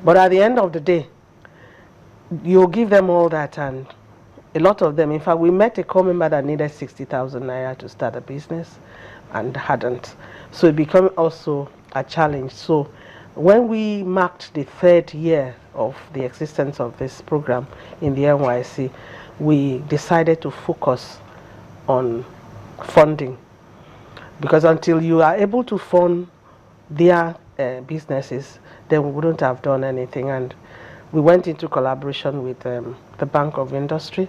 But at the end of the day, you give them all that, and a lot of them, in fact, we met a core member that needed 60,000 naira to start a business and hadn't. So it became also a challenge. So when we marked the 3rd year of the existence of this program in the NYSC, we decided to focus on funding, because until you are able to fund their businesses, then we wouldn't have done anything. And we went into collaboration with the Bank of Industry,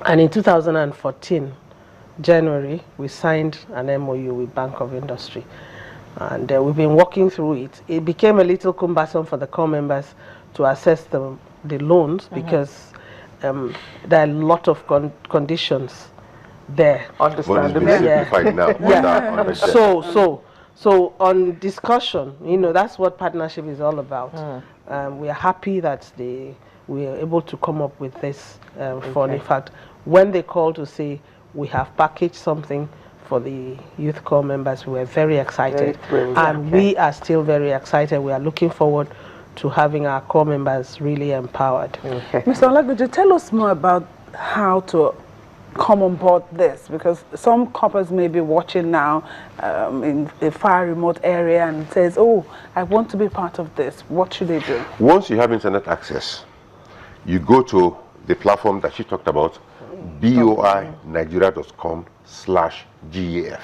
and in 2014 January we signed an MOU with Bank of Industry, and we've been working through it. It became a little cumbersome for the core members to access the loans, because there are a lot of conditions there. Understandably. Yeah. So on discussion, that's what partnership is all about. We are happy that we are able to come up with this fund. In fact, when they called to say we have packaged something for the youth core members, we were very excited. We are still very excited. We are looking forward to having our core members really empowered. Mr. Olagoje, tell us more about how to come on board this, because some couples may be watching now in a far remote area and says, oh, I want to be part of this. What should they do? Once you have internet access, you go to the platform that she talked about, boinigeria.com/GAF,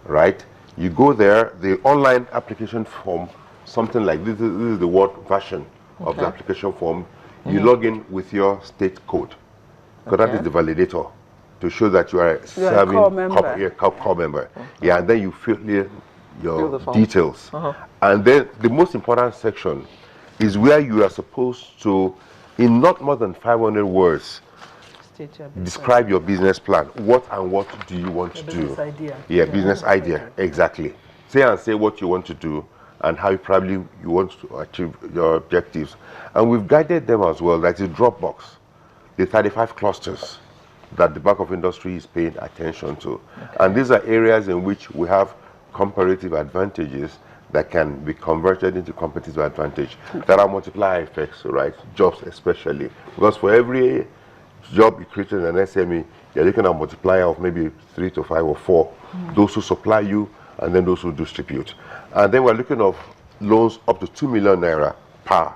right? You go there, the online application form, something like this is the Word version of the application form. You log in with your state code. So that is the validator to show that you are serving core member. Yeah, and then you fill in your details. And then the most important section is where you are supposed to, in not more than 500 words, describe your business plan. What do you want to do? Business idea. Yeah, business idea, exactly. Say what you want to do and how you want to achieve your objectives. And we've guided them as well, like the Dropbox, the 35 clusters that the Bank of Industry is paying attention to. And these are areas in which we have comparative advantages that can be converted into competitive advantage. There are multiplier effects, right? Jobs especially. Because for every job you create in an SME, you're looking at a multiplier of maybe 3 to 5 or 4. Those who supply you and then those who distribute. And then we're looking at loans up to 2 million naira per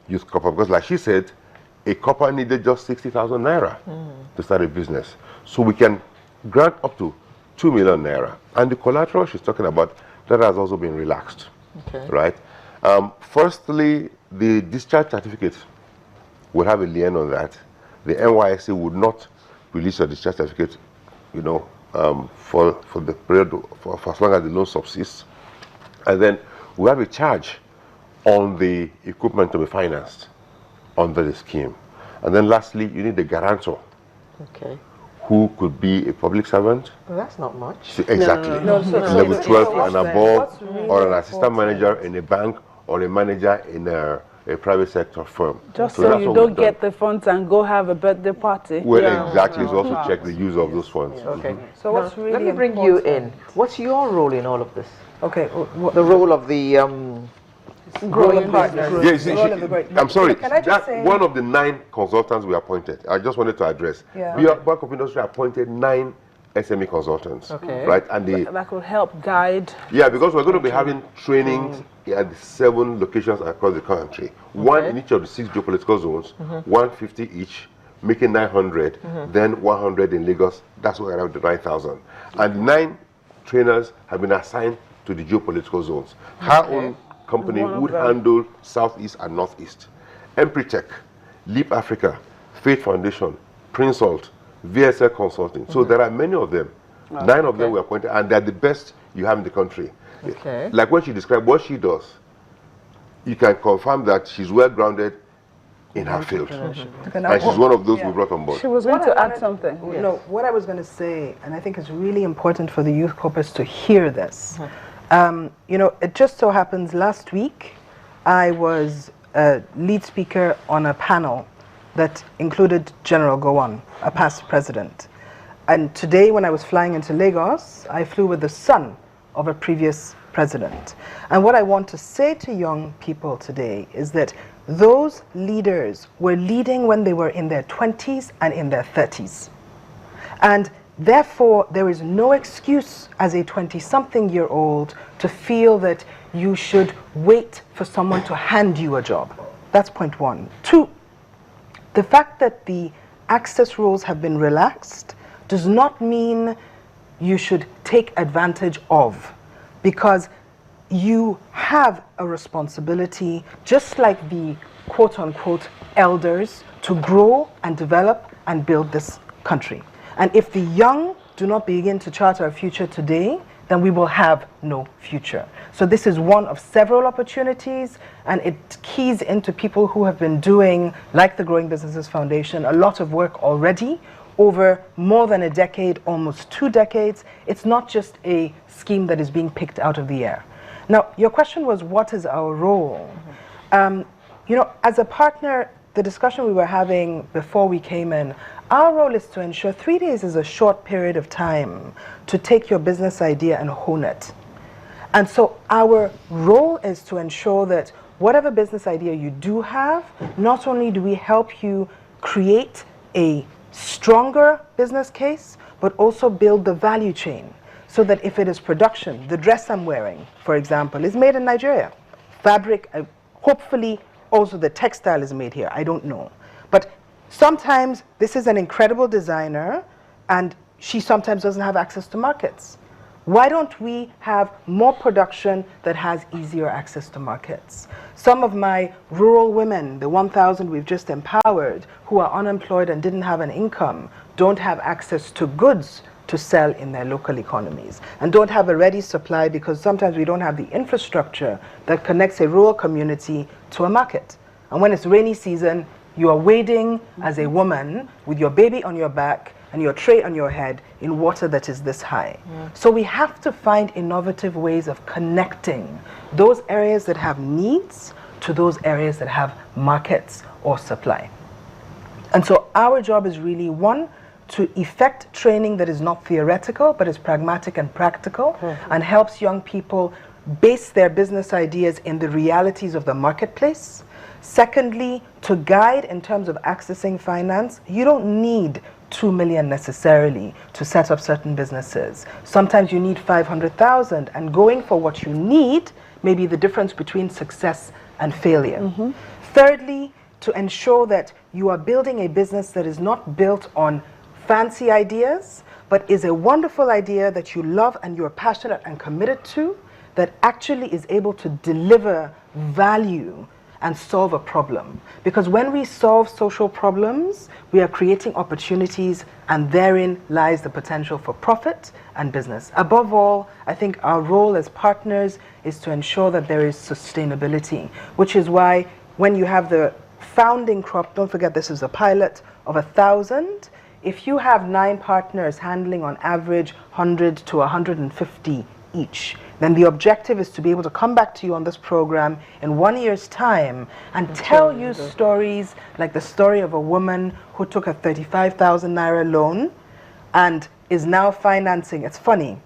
youth couple. Because like she said, a couple needed just 60,000 naira to start a business. So we can grant up to 2 million naira. And the collateral she's talking about, that has also been relaxed, right? Firstly, the discharge certificate will have a lien on that. The NYSC would not release a discharge certificate, for the period, for as long as the loan subsists. And then we have a charge on the equipment to be financed under the scheme. And then lastly, you need a guarantor. Who could be a public servant. Well, that's not much. Exactly. Level 12 and above, or an assistant manager in a bank, or a manager in a private sector firm. Just so you don't get the funds and go have a birthday party. Well, exactly. It's also check the use of those funds. So what's really let me bring you in. What's your role in all of this? The role of the growing partners. Yes, I'm sorry. One of the 9 consultants we appointed, I just wanted to address. Bank of Industry appointed 9 SME consultants, right? And that could help guide. Yeah, because we're going to be having trainings at the 7 locations across the country. One in each of the 6 geopolitical zones, 150 each, making 900, then 100 in Lagos. That's where I have the 9,000. And 9 trainers have been assigned to the geopolitical zones. Her own company would handle Southeast and Northeast. Empretech, Leap Africa, Faith Foundation, Prinsalt, VSL Consulting. So there are many of them. 9 of them were appointed, and they're the best you have in the country. Like when she described what she does, you can confirm that she's well grounded in her field. And she's one of those we brought on board. She was going to add something. What I was going to say, and I think it's really important for the youth corpus to hear this. It just so happens last week I was a lead speaker on a panel that included General Gowon, a past president. And today when I was flying into Lagos, I flew with the son of a previous president. And what I want to say to young people today is that those leaders were leading when they were in their 20s and in their 30s. And therefore, there is no excuse as a 20-something-year-old to feel that you should wait for someone to hand you a job. That's point one. Two, the fact that the access rules have been relaxed does not mean you should take advantage of, because you have a responsibility, just like the quote-unquote elders, to grow and develop and build this country. And if the young do not begin to chart our future today, then we will have no future. So this is one of several opportunities, and it keys into people who have been doing, like the Growing Businesses Foundation, a lot of work already over more than a decade, almost 2 decades. It's not just a scheme that is being picked out of the air. Now, your question was, what is our role? You know, as a partner, the discussion we were having before we came in, our role is to ensure 3 days is a short period of time to take your business idea and hone it. And so our role is to ensure that whatever business idea you do have, not only do we help you create a stronger business case, but also build the value chain so that if it is production, the dress I'm wearing, for example, is made in Nigeria. Fabric, hopefully also the textile is made here, I don't know. But sometimes this is an incredible designer and she sometimes doesn't have access to markets. Why don't we have more production that has easier access to markets? Some of my rural women, the 1,000 we've just empowered, who are unemployed and didn't have an income, don't have access to goods to sell in their local economies, and don't have a ready supply because sometimes we don't have the infrastructure that connects a rural community to a market. And when it's rainy season, you are wading as a woman with your baby on your back and your tray on your head in water that is this high. So we have to find innovative ways of connecting those areas that have needs to those areas that have markets or supply. And so our job is really, one, to effect training that is not theoretical but is pragmatic and practical and helps young people base their business ideas in the realities of the marketplace. Secondly, to guide in terms of accessing finance. You don't need 2 million necessarily to set up certain businesses. Sometimes you need 500,000, and going for what you need may be the difference between success and failure. Thirdly, to ensure that you are building a business that is not built on fancy ideas, but is a wonderful idea that you love and you're passionate and committed to, that actually is able to deliver value and solve a problem. Because when we solve social problems, we are creating opportunities, and therein lies the potential for profit and business. Above all, I think our role as partners is to ensure that there is sustainability, which is why when you have the founding crop, don't forget this is a pilot, of 1,000, if you have 9 partners handling on average 100 to 150 each, then the objective is to be able to come back to you on this program in 1 year's time and tell you stories like the story of a woman who took a 35,000 naira loan and is now financing. It's funny,